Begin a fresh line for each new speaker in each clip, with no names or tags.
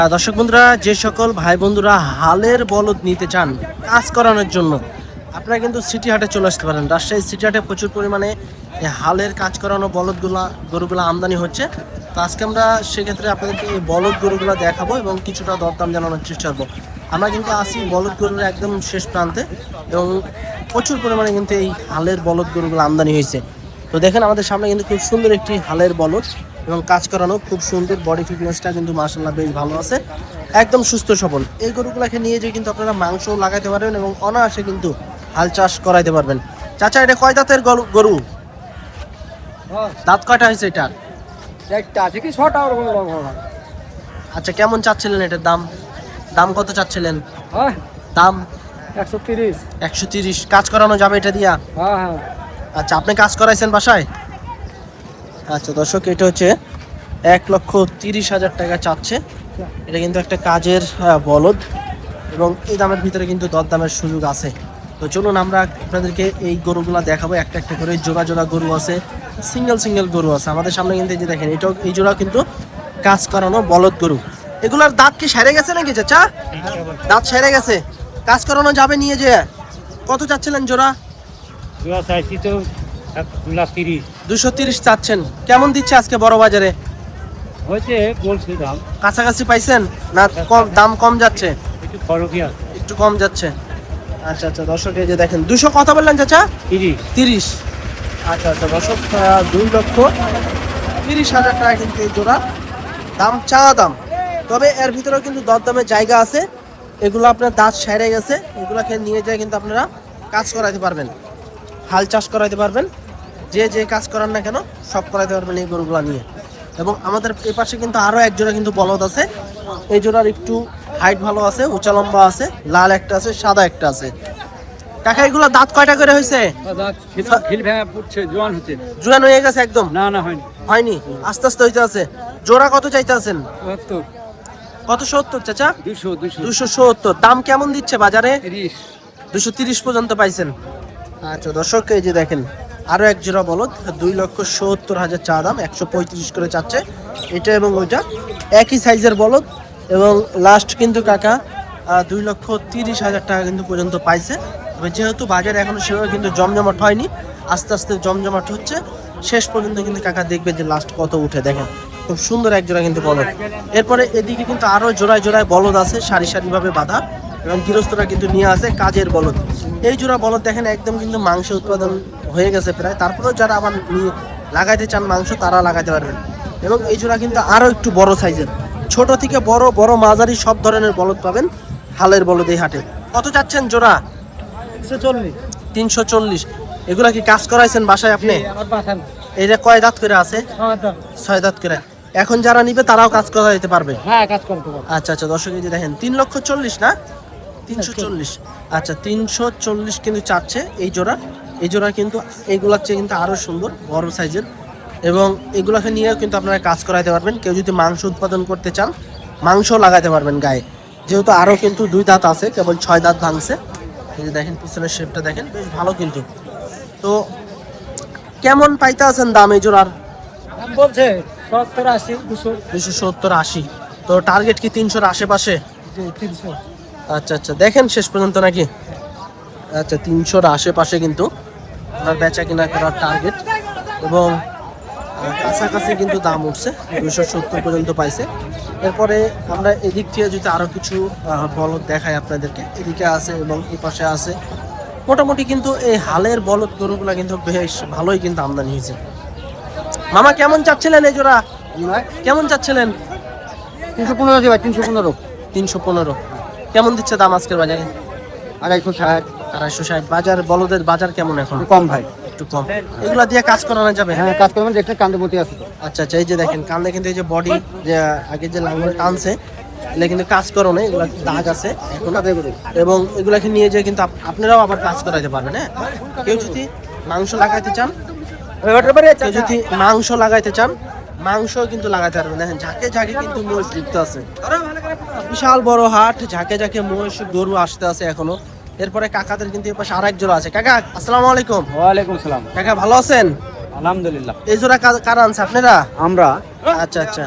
দর্শক বন্ধুরা, যে সকল ভাই বন্ধুরা হালের বলদ নিতে চান কাজ করানোর জন্য, আপনারা কিন্তু সিটি হাটে চলে আসতে পারেন। রাজশাহী সিটি হাটে প্রচুর পরিমাণে হালের কাজ করানো গরুগুলা আমদানি হচ্ছে। তো আজকে আমরা সেক্ষেত্রে আপনাদেরকে এই বলদ গরুগুলো দেখাবো এবং কিছুটা দরদাম জানানোর চেষ্টা করবো। আমরা কিন্তু আসি বলদ গরুর একদম শেষ প্রান্তে এবং প্রচুর পরিমাণে কিন্তু এই হালের বলদ গরুগুলো আমদানি হয়েছে। তো দেখেন আমাদের সামনে কিন্তু খুব সুন্দর একটি হালের বলদ এবং কাজ করানো, খুব সুন্দর বডি ফিটনেসটা কিন্তু মাশাআল্লাহ বেশ ভালো আছে, একদম সুস্থ সবল। এই গরুগুলাকে নিয়ে যে কিন্তু আপনারা মাংস লাগাইতে পারবেন এবং অনায়াসে কিন্তু হাল চাষ করাইতে পারবেন। চাচা, এটা কয় দাঁতের গরু? দাঁত কয়টা হয়েছে এটার? আচ্ছা, কেমন চাচ্ছিলেন এটার দাম? দাম কত চাচ্ছিলেন? দাম 130। কাজ করানো যাবে এটা দিয়া? আচ্ছা, আপনি কাজ করাইছেন বাসায়? আচ্ছা দর্শক, এটা হচ্ছে 1,30,000 টাকা চাচ্ছে। এটা কিন্তু একটা কাজের বলদ এবং এই দামের ভিতরে কিন্তু দরদামের সুযোগ আছে। তো চলুন আমরা আপনাদেরকে এই গরুগুলা দেখাবো একটা একটা করে। জোড়া জোড়া গরু আছে, সিঙ্গেল গরু আছে আমাদের সামনে। কিন্তু এই যে দেখেন, এটাও এই জোড়া কিন্তু কাজ করানো বলদ গরু। এগুলার দাঁত কি সেরে গেছে নাকি চাচা? দাঁত সেরে গেছে, কাজ করানো যাবে নিয়ে যে। কত চাচ্ছিলেন জোড়া? 230 চাচ্ছেন। কেমন দিচ্ছে আজকে বড় বাজারে? কাছাকাছি পাইছেন না কম? দাম কম যাচ্ছে, একটু কম যাচ্ছে। আচ্ছা আচ্ছা দর্শক, এই যে দেখেন 200 কত বললেন চাচা? 30। আচ্ছা আচ্ছা দর্শক, 2,30,000 টাকা কিন্তু এই জোড়া দাম, চাওয়া দাম। তবে এর ভিতরেও কিন্তু দরদামের জায়গা আছে। এগুলো আপনার দাঁত সেরে গেছে, এগুলাকে নিয়ে যায় কিন্তু আপনারা কাজ করাইতে পারবেন, হাল চাষ করাইতে পারবেন। যে কাজ করান না কেন সব করাইতে পারবেন এই গরুগুলা নিয়ে। এবং আমাদের এই পাশে কিন্তু আরো এক জোড়া কিন্তু বলদ আছে। এই জোড়ার একটু হাইট ভালো আছে, উঁচা লম্বা আছে, লাল একটা আছে, সাদা একটা আছে। কাকা, এগুলো দাঁত কয়টা করে হয়েছে? জোয়ান হয়ে গেছে একদম? হয়নি, আস্তে আস্তে হইতে আছে। জোড়া কত চাইতে আছেন? কত? 70 চাচা? 270। দাম কেমন দিচ্ছে বাজারে? 230 পর্যন্ত পাইছেন। আচ্ছা দর্শক, এই যে দেখেন আরো এক জোড়া বলদ, 2,70,000 চা দাম, 135 করে চাচ্ছে। এটা এবং ওইটা একই সাইজের বলদ এবং লাস্ট কিন্তু কাকা 2,30,000 টাকা কিন্তু পর্যন্ত পাইছে। তবে যেহেতু বাজার এখনো সেভাবে কিন্তু জমজমাট হয়নি, আস্তে আস্তে জমজমাট হচ্ছে। শেষ পর্যন্ত কিন্তু কাকা দেখবে যে লাস্ট কত উঠে। দেখেন খুব সুন্দর এক জোড়া কিন্তু বলদ। এরপরে এদিকে কিন্তু আরো জোড়ায় জোড়ায় বলদ আছে, সারি সারিভাবে বাঁধা, এবং গৃহস্থরা কিন্তু নিয়ে আসে কাজের বলদ। এই জোড়া বলদ দেখেন একদম কিন্তু মাংস উৎপাদন হয়ে গেছে প্রায়। তারপরেও যারা আবার লাগাইতে চান মাংস, তারা লাগাইতে পারবেন। এবং এই জোড়া কিন্তু আরো একটু বড় সাইজের, ছোট থেকে বড়, বড় মাঝারি সব ধরনের বলদ পাবেন হালের বলদ এই হাটে। কত চাচ্ছেন জোড়া? 340। এগুলা কি কাজ করাইছেন বাসায় আপনি? এটা কয় দাঁত করে আছে? 6 দাঁত করে। এখন যারা নিবে তারাও কাজ করা যেতে পারবে? আচ্ছা আচ্ছা দর্শক, এই যে দেখেন 3,40,000 না 340। আচ্ছা 340 কিন্তু চাচ্ছে এই জোড়া। এই জোড়া কিন্তু এইগুলার চেয়ে কিন্তু আরো সুন্দর বড় সাইজের, এবং এগুলাকে নিয়েও কিন্তু আপনারা কাজ করাইতে পারবেন। কেউ যদি মাংস উৎপাদন করতে চান, মাংস লাগাইতে পারবেন গায়ে। যেহেতু আরো কিন্তু 2 দাঁত আছে, কেবল 6 দাঁত ভাঙছে। এই যে দেখেন পিছনের শেপটা দেখেন, বেশ ভালো কিন্তু। তো কেমন পাইতে আছেন দাম এই জোড়ার?
বলছে 70-80,
270-80। তো টার্গেট কি 300-র আশেপাশে?
300।
আচ্ছা আচ্ছা, দেখেন শেষ পর্যন্ত নাকি? আচ্ছা 300-র আশেপাশে কিন্তু আপনার বেচা কিনা করার টার্গেট, এবং কাছাকাছি কিন্তু দাম উঠছে, 270 পর্যন্ত পাইছে। এরপরে আমরা এদিক থেকে যদি আরো কিছু বলদ দেখাই আপনাদেরকে, এদিকে আছে এবং এই পাশে আছে। মোটামুটি কিন্তু এই হালের বলদ গরুগুলা কিন্তু বেশ ভালোই কিন্তু আমদানি হয়েছে। মামা, কেমন চাচ্ছিলেন এই জোড়া? কেমন চাচ্ছিলেন?
315।
315। কেমন দিচ্ছে দাম আজকের বাজারে? 250-260 বাজার। বলদের বাজার কেমন এখন?
কম ভাই,
একটু কম। এগুলা দিয়ে কাজ করানো যাবে?
হ্যাঁ, কাজ করবেন। দেখতে কান্দে বতি আছে।
আচ্ছা আচ্ছা, এই যে দেখেন কান্দে কিন্তু এই যে বডি, যে আগে যে লাঙ্গল টানছে, এগুলো কিন্তু কাজ করো না, এগুলা দাগ আছে এখন। এবং এগুলাকে নিয়ে যে কিন্তু আপনারাও আবার কাজ করাইতে পারবেন। হ্যাঁ, কেউ যদি মাংস লাগাইতে চান, মাংস কিন্তু লাগাইতে পারবেন। দেখেন ঝাঁকে ঝাঁকে কিন্তু মোষ যুক্ত আছে, বিশাল বড় হাট, ঝাঁকে ঝাঁকে মোষ গরু আসতে আছে এখনো। এরপরে কাকাদের কিন্তু এপাশে আরেক জোড়া আছে। কাকা, আসসালামু আলাইকুম।
ওয়ালাইকুম সালাম।
কাকা, ভালো আছেন?
আলহামদুলিল্লাহ।
এই জোড়া কারা আনছে আপনারা?
আমরা।
আচ্ছা আচ্ছা,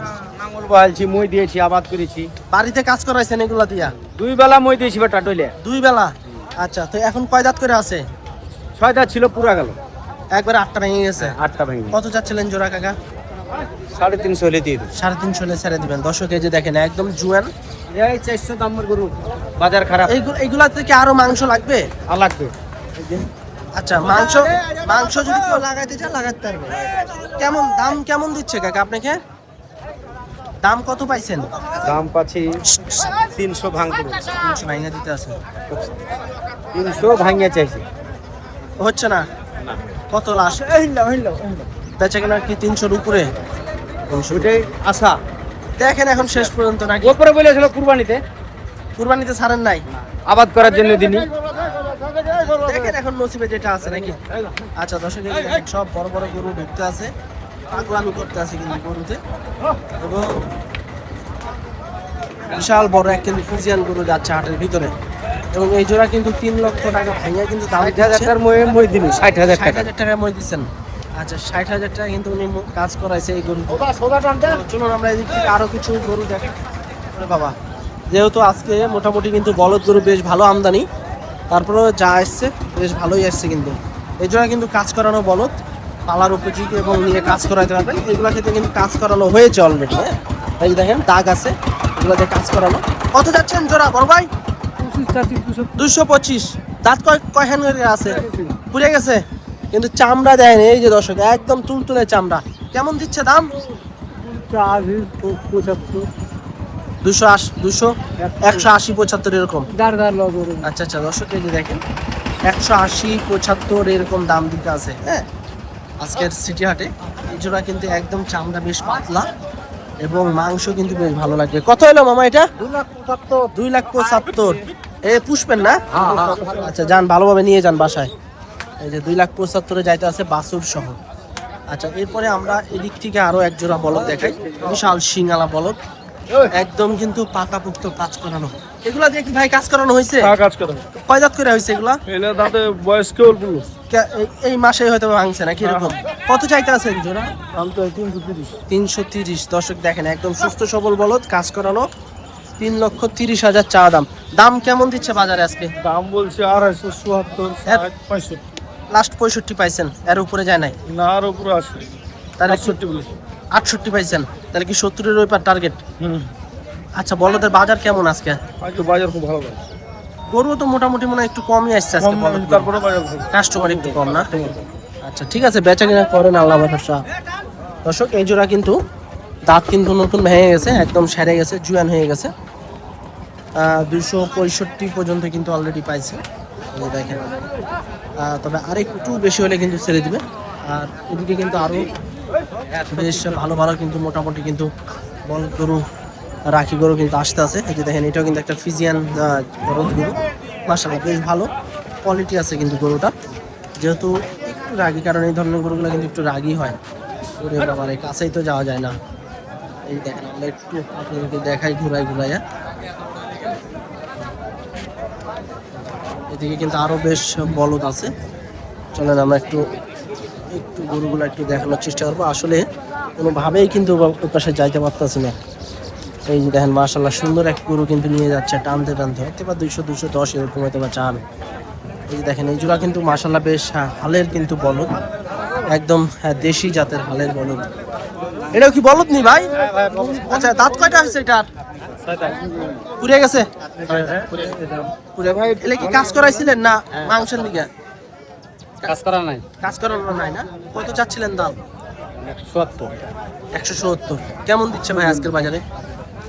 পালছি, মই দিয়েছি, আবাদ করেছি।
বাড়িতে কাজ করাইছেন এগুলা দিয়া?
2 বেলা মই দিয়েছি বেটা টইলে।
2 বেলা। আচ্ছা, তো এখন কয় দাঁত করে আছে?
6 দাঁত ছিল, পুরা গেল।
একবারে 8টা ভেঙে গেছে।
8টা ভেঙে।
কত চাচ্ছিলেন জোড়া কাকা?
350 হলে দিয়ে দেব।
350 হলে ছেড়ে দিবেন। দর্শক এই যে দেখেন একদম জুয়ান।
এই 400 দামের গরু, বাজার খারাপ।
এইগুলা থেকে আরো মাংস লাগবে?
আর লাগবে।
আচ্ছা, মাংস যদি কেউ লাগাইতে চায় লাগাতে পারবে। দাম কেমন দিচ্ছে কাকা আপনাকে? দাম কত পাইছেন?
দাম পাচ্ছি 300 ভাঙতে।
300 ভাঙা দিতে আছে।
300 ভাঙিয়ে চাইছি,
হচ্ছে না। কত লাস্ট? বেচা কেনা কি 300-র উপরে?
ওইটাই আশা।
দেখেন এখন শেষ পর্যন্ত নাকি
ওপরে বলেছিল
কুরবানিতে ছাড়েন নাই?
আবাদ করার জন্য দিনই।
দেখেন এখন নসিবে যেটা আছে নাকি। আচ্ছা দর্শক, এই দেখেন সব বড় বড় গরু ঢুকতে আছে, পাগলামি করতে আছে কিন্তু গরুতে। এবং বিশাল বড় এক কিন্তু ফ্রিজিয়ান গরু যাচ্ছে হাটের ভিতরে। এবং এই জোড়া কিন্তু 3 লক্ষ টাকা ভাঙিয়া কিন্তু দাম
60,000 টাকার মই দিন। 60,000 টাকা।
60,000 টাকা মই দিচ্ছেন। আচ্ছা, 60,000 টাকা কিন্তু উনি কাজ করাইছে এই গরু। চলুন আমরা এদিক থেকে আরো কিছু গরু দেখাই। বাবা, যেহেতু আজকে মোটামুটি কিন্তু বলদ গরু বেশ ভালো আমদানি, তারপরেও যা আসছে বেশ ভালোই আসছে কিন্তু। এই জন্য কিন্তু কাজ করানো বলদ পালার উপযোগী এবং নিয়ে কাজ করাইতে পারবেন। এগুলো ক্ষেত্রে কিন্তু কাজ করানো হয়েছে অলরেডি। হ্যাঁ, এই দেখেন দাগ আছে, এগুলোতে কাজ করানো। কত যাচ্ছেন জোড়া বড় ভাই? 225। দাঁত কয়খান করে আছে? পুড়ে গেছে, কিন্তু চামড়া দেয়নি। এই যে দর্শক একদম তুলতুলে চামড়া। কেমন দিচ্ছে দাম? 280, 180, 75 এরকম। আচ্ছা আচ্ছা দর্শক, এই যে দেখেন 180, 75 এরকম দাম দিতে আছে। হ্যাঁ, আজকের সিটি হাটে এই জোড়া কিন্তু একদম চামড়া বেশ পাতলা এবং মাংস কিন্তু বেশ ভালো লাগবে। কত হলো মামা এটা? 2,75,000। এ পুষবেন না? আচ্ছা, যান ভালোভাবে নিয়ে যান বাসায়। এই যে 2,75,000 যাইতে আছে বাছুর সহ। আচ্ছা, এরপরে আমরা এদিক থেকে আরো এক জোড়া বলদ দেখাই। বিশাল সিংহালা বলদ, একদম কিন্তু পাকাপুক্ত কাজ করানো। এগুলা দিয়ে কি ভাই কাজ করানো হয়েছে?
কাজ করেন।
কয় দাঁত করে হয়েছে এগুলা?
এলে দাঁতে বয়স কেবল বলল।
এই মাসে হয়তো ভাঙছে নাকি এরকম? কত চাইতে আছেন জোড়া?
দাম তো 330।
330। দর্শক দেখেন একদম সুস্থ সবল বলদ, কাজ করানো। 3,30,000 চা দাম। দাম কেমন দিচ্ছে বাজারে আজকে?
দাম বলছে 274, 65।
লাস্ট 65 পাইছেন, এর উপরে যায় নাই?
না, আর উপরে আসে।
তাহলে
68 বলেছে।
68 পাইছেন, তাহলে কি 70-এর ওই পার টার্গেট?
হুম।
আচ্ছা, বলদের বাজার কেমন আজকে?
আজকে বাজার খুব ভালো ভাই।
গরু তো মোটামুটি মনে হয় একটু কমই আসছে আজকে,
তারপরে বাজার ভালো।
কাস্টমার একটু কম না? আচ্ছা ঠিক আছে, বেচা কিনা করেন, আল্লাহ ভরসা। দর্শক, এই জোড়া কিন্তু দাঁত কিন্তু নতুন ভেঙে গেছে, একদম সেরে গেছে, জুয়ান হয়ে গেছে। 265 পর্যন্ত কিন্তু অলরেডি পাইছে, এই যে দেখেন। তবে আরেকটু বেশি হলে কিন্তু ছেড়ে দিবে। আর এদিকে কিন্তু আরো বেশ ভালো ভালো কিন্তু মোটামুটি কিন্তু বল গরু, রাখি গরু কিন্তু আসতে আছে। এই যে দেখেন, এটাও কিন্তু একটা ফিজিয়ান বলদ গরু, মাশাআল্লাহ বেশ ভালো কোয়ালিটি আছে কিন্তু গরুটা। যেহেতু একটু রাগী, কারণ এই ধরনের গরুগুলো কিন্তু একটু রাগী হয়। ওরে বাবা রে, কাছেই তো যাওয়া যায় না। এই দেখেন, আমরা একটু আপনাদেরকে দেখাই ঘুরাইয়া। এদিকে কিন্তু আরো বেশ বলদ আছে। চলেন আমরা একটু গরুগুলো একটু দেখানোর চেষ্টা করবো। আসলে কোনোভাবেই কিন্তু ওই পাশে যাইতে পারতেছি না। এই যে দেখেন, মাশাআল্লাহ সুন্দর এক গরু কিন্তু নিয়ে যাচ্ছে টানতে টানতে, হয়তো বা 200-210 এরকম হয়তো বা চান। এই যে দেখেন, এই জোড়া কিন্তু মাশাআল্লাহ বেশ হালের কিন্তু বলদ, একদম দেশি জাতের হালের বলদ। এটাও কি বলদ নি ভাই? আচ্ছা, দাঁত কয়টা হয়েছে এটার? পুড়ে গেছে, পুড়ে। ভাই এলে কি কাজ করাইছিলেন না মাংসের দিকে?
কাজ করা নাই।
কাজ করানো নাই না? কত চাচ্ছিলেন দাম?
170।
170। কেমন দিচ্ছে ভাই আজকের বাজারে?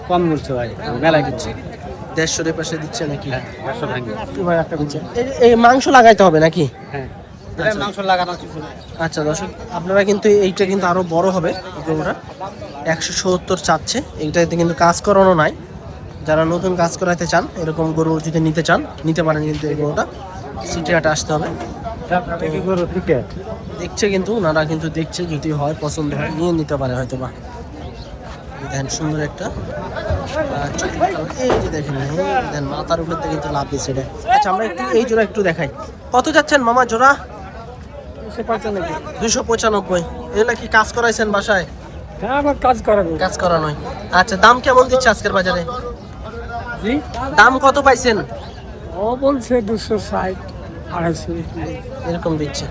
কম বলছে ভাই, মেলায় দিচ্ছে।
150-এর পাশে দিচ্ছে নাকি?
100 ভাঙে।
ভাই একটা দিচ্ছে। এই মাংস লাগাইতে হবে নাকি?
হ্যাঁ, মাংস লাগানো কিছু না।
আচ্ছা দর্শক, আপনারা কিন্তু এইটা কিন্তু আরো বড় হবে গরুটা। 170 চাচ্ছে। এইটাতে কিন্তু কাজ করানো নাই। যারা নতুন কাজ করাতে চান, এরকম গরু যদি নিতে চান নিতে পারেন, কিন্তু এই গরুটা সিটি হাটে আসতে হবে। দেখছে কিন্তু ওনারা কিন্তু দেখছে, যদি হয় পছন্দ হয় নিয়ে নিতে পারে হয়তো বা। দেখেন সুন্দর একটা এই যে দেখেন, দেখেন মাথার উপর থেকে কিন্তু লাভ দিচ্ছে এটা। আচ্ছা, আমরা একটু এই জোড়া একটু দেখাই। কত যাচ্ছেন মামা জোড়া? 295। এগুলা কি কাজ করাইছেন বাসায়?
হ্যাঁ আমার কাজ করাবো।
কাজ করানোই। আচ্ছা, দাম কেমন দিচ্ছে আজকের বাজারে?
জি
দাম কত পাইছেন?
ও বলছে 260 250
এরকম দিচ্ছে।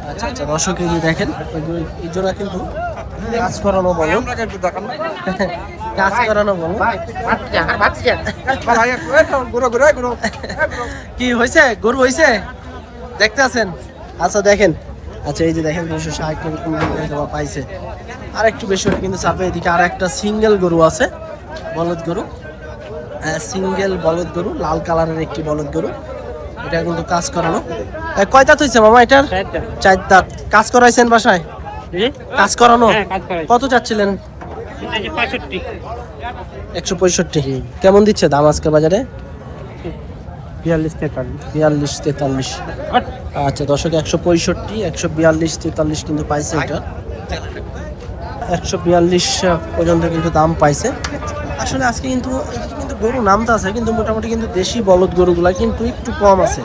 আচ্ছা আচ্ছা, দর্শক এই যে দেখেন, এই জোড়া কিন্তু কাজ করানো বলো, কাজ করানো বলো। কি হয়েছে, গরু হয়েছে দেখতে আছেন? আচ্ছা দেখেন, আচ্ছা এই যে দেখেন 260 এরকম পাইছে। আর একটু বেশি হলে কিন্তু চাপে। এদিকে আর একটা সিঙ্গেল গরু আছে, বলদ গরু, সিঙ্গেল বলদ গরু, লাল কালারের একটি বলদ গরু। এটা কিন্তু কাজ করানো। কয় দাঁত হয়েছে মামা এটার? 4 দাঁত। কাজ করাইছেন বাসায়? কাজ করানো। কত চাচ্ছিলেন? 165। কেমন দিচ্ছে দাম আজকে বাজারে? 42-43। আচ্ছা দর্শক, 165, 142-43 কিন্তু পাইছে এটা। 142 পর্যন্ত কিন্তু দাম পাইছে। আসলে আজকে কিন্তু গরু নামতে আছে, কিন্তু মোটামুটি কিন্তু দেশি বলদ গরুগুলা কিন্তু একটু কম আছে,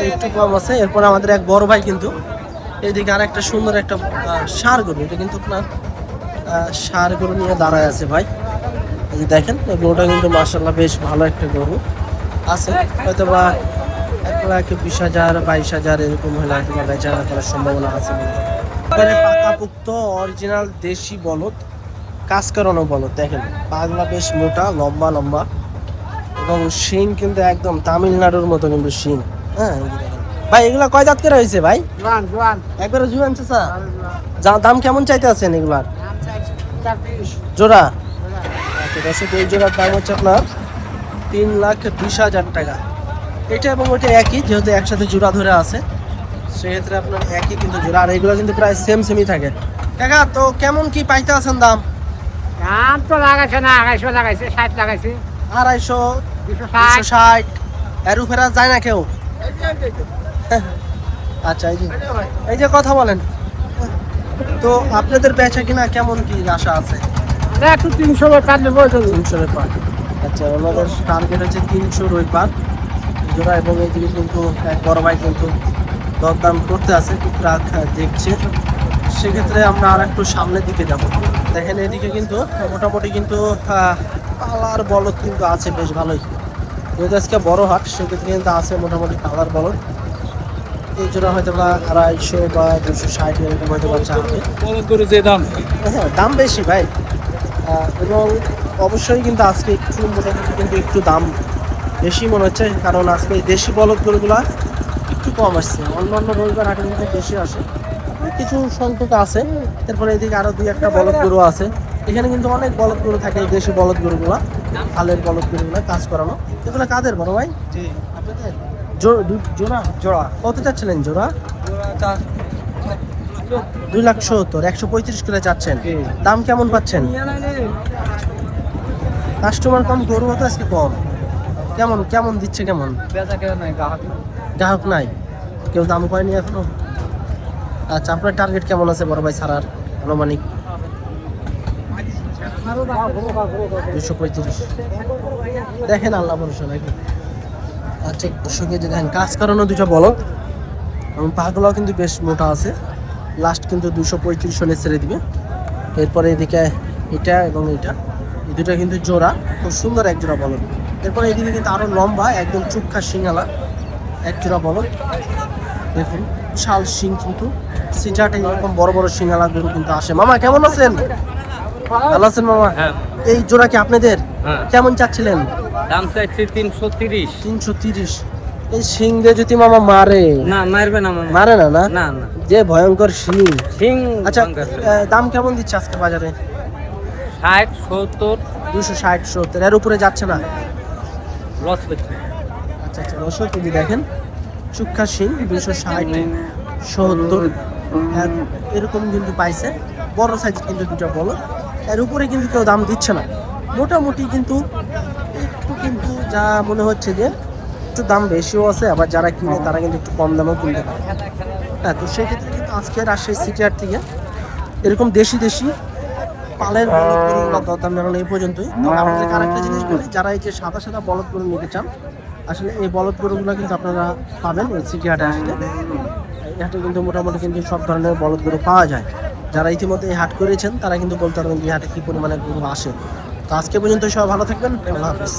একটু কম আছে। এরপর আমাদের এক বড় ভাই কিন্তু এইদিকে আর একটা সুন্দর একটা ষাঁড় গরু, এটা কিন্তু আপনার ষাঁড় গরু নিয়ে দাঁড়ায় আছে ভাই। এই যে দেখেন, এই গরুটা কিন্তু মাশাআল্লাহ বেশ ভালো একটা গরু আছে। হয়তো বা 1,20,000 22,000 এরকম হলে হয়তো বা বেচা করার সম্ভাবনা আছে। পাকাপুক্ত অরিজিনাল দেশি বলদ, কাজ করানো বলদ। দেখেন পাগলা বেশ মোটা, লম্বা লম্বা, এবং শিং কিন্তু একদম তামিলনাড়ুর মতো কিন্তু শিং। হ্যাঁ এই যে দেখেন ভাই, এগুলা কয় দাঁত করে হয়েছে ভাই? একবারে জুয়ান চাচা। দাম কেমন চাইতে আছেন এগুলার? জোড়া? আচ্ছা দর্শক, এই জোড়ার দাম হচ্ছে আপনার 3,20,000 টাকা। এটা এবং ওইটা একই, যেহেতু একসাথে জোড়া ধরে আছে সেক্ষেত্রে আপনার একই কিন্তু জোড়া। আর এগুলো কিন্তু প্রায় সেমই থাকে। কাকা তো কেমন কি পাইতে আছেন দাম?
দাম তো লাগাইছে না, 250 লাগাইছে, 60 লাগাইছে,
250,
260
260। এর উপরে যায় না কেউ? আচ্ছা এই যে কথা বলেন তো, আপনাদের বেচা কিনা কেমন কি আশা আছে?
একটু 300 টাকা দেবো।
300 পার। আচ্ছা, ওনাদের টার্গেট হচ্ছে 300 পার জোড়া। এবং এইদিকে কিন্তু এক বড় ভাই কিন্তু দরদাম করতে আছে, টুকটাক দেখছে। সেক্ষেত্রে আমরা আর একটু সামনের দিকে যাব। দেখেন এদিকে কিন্তু মোটামুটি কিন্তু পালার বলদ কিন্তু আছে বেশ ভালোই। যেহেতু আজকে বড় হাট, সেক্ষেত্রে কিন্তু আছে মোটামুটি পালার বলদ। এই জোড়া হয়তো বা 250 বা 260 এরকম হয়তো বা চাবে।
যে দাম,
হ্যাঁ দাম বেশি ভাই। এবং অবশ্যই কিন্তু আজকে একটু মোটামুটি কিন্তু একটু দাম বেশি মনে হচ্ছে, কারণ আজকে এই দেশি বলদ গরুগুলা একটু কম আসছে। অন্যান্য রবিবার হাটে কিন্তু বেশি আসে, কিছু সংখ্যক আছে। তারপরে এদিকে আরো 2-1টা বলদ গরু আছে। এখানে কিন্তু অনেক বলদ গরু থাকে, এই দেশি বলদ গরুগুলা, হালের বলদ গরুগুলা কাজ করানো। এগুলো কাদের বড় ভাই? আপনাদের জোড়া? জোড়া কত চাচ্ছিলেন জোড়া? 2,70,000, 135 করে যাচ্ছেন। দাম কেমন পাচ্ছেন? কাস্টমার কম, গরু তো আজকে কম। কেমন কেমন দিচ্ছে? কেমন গ্রাহক নাই, কেউ দাম কয়নি এখনো? আচ্ছা, আপনার টার্গেট কেমন আছে বড় ভাই ছাড়ার আনুমানিক? 235। দেখেন আল্লাহ ভরসা নাকি। আচ্ছা দর্শকে যে দেখেন কাজ করানো দুটো বলদ, এবং পাগুলাও কিন্তু বেশ মোটা আছে। লাস্ট কিন্তু 235 হলে ছেড়ে দিবে। এরপরে এদিকে এটা এবং এটা, এই দুটো কিন্তু জোড়া, খুব সুন্দর এক জোড়া বলদ। এরপরে এদিকে কিন্তু আরো লম্বা একদম চুক্ষা শিঙালা এক জোড়া বলদ। দেখুন বিশাল শিং, কিন্তু সিটাটে এরকম বড় বড় শিঙালা গরু কিন্তু আসে। মামা কেমন আছেন? ভালো আছেন মামা? এই জোড়া কি আপনাদের? কেমন চাচ্ছিলেন?
দাম চাইছি 330।
330। এই শিং দিয়ে যদি মামা মারে?
না মারবে না,
মারে না? না
না না,
যে ভয়ঙ্কর শিং।
সিং।
আচ্ছা দাম কেমন দিচ্ছে আজকে বাজারে?
60 70।
260 70, এর উপরে যাচ্ছে না?
লস হচ্ছে।
আচ্ছা আচ্ছা দর্শক এই যে দেখেন চুক্ষা শিং 260 70 এরকম কিন্তু পাইছে। বড় সাইজ কিন্তু দুটো বলো, এর উপরে কিন্তু কেউ দাম দিচ্ছে না। মোটামুটি কিন্তু একটু কিন্তু যা মনে হচ্ছে যে একটু দাম বেশিও আছে, আবার যারা কিনে তারা কিন্তু একটু কম দামেও কিনতে পারে। হ্যাঁ, তো সেই ক্ষেত্রে কিন্তু আজকে রাজশাহী সিটি হাট থেকে এরকম দেশি পালের বলদ গরুগুলো দরদাম জানানো এই পর্যন্তই। তবে আপনাদেরকে আরেকটা জিনিস বলি, যারা এই যে সাদা সাদা বলদ গরু নিতে চান, আসলে এই বলদ গরুগুলো কিন্তু আপনারা পাবেন এই সিটি হাটে আসলে। এই হাটে কিন্তু মোটামুটি কিন্তু সব ধরনের বলদ গরু পাওয়া যায়। যারা ইতিমধ্যে এই হাট করেছেন তারা কিন্তু বলতে পারবেন যে এই হাটে কি পরিমাণে গরু আসে। তো আজকে পর্যন্ত সবাই ভালো থাকবেন, আল্লাহ হাফেজ।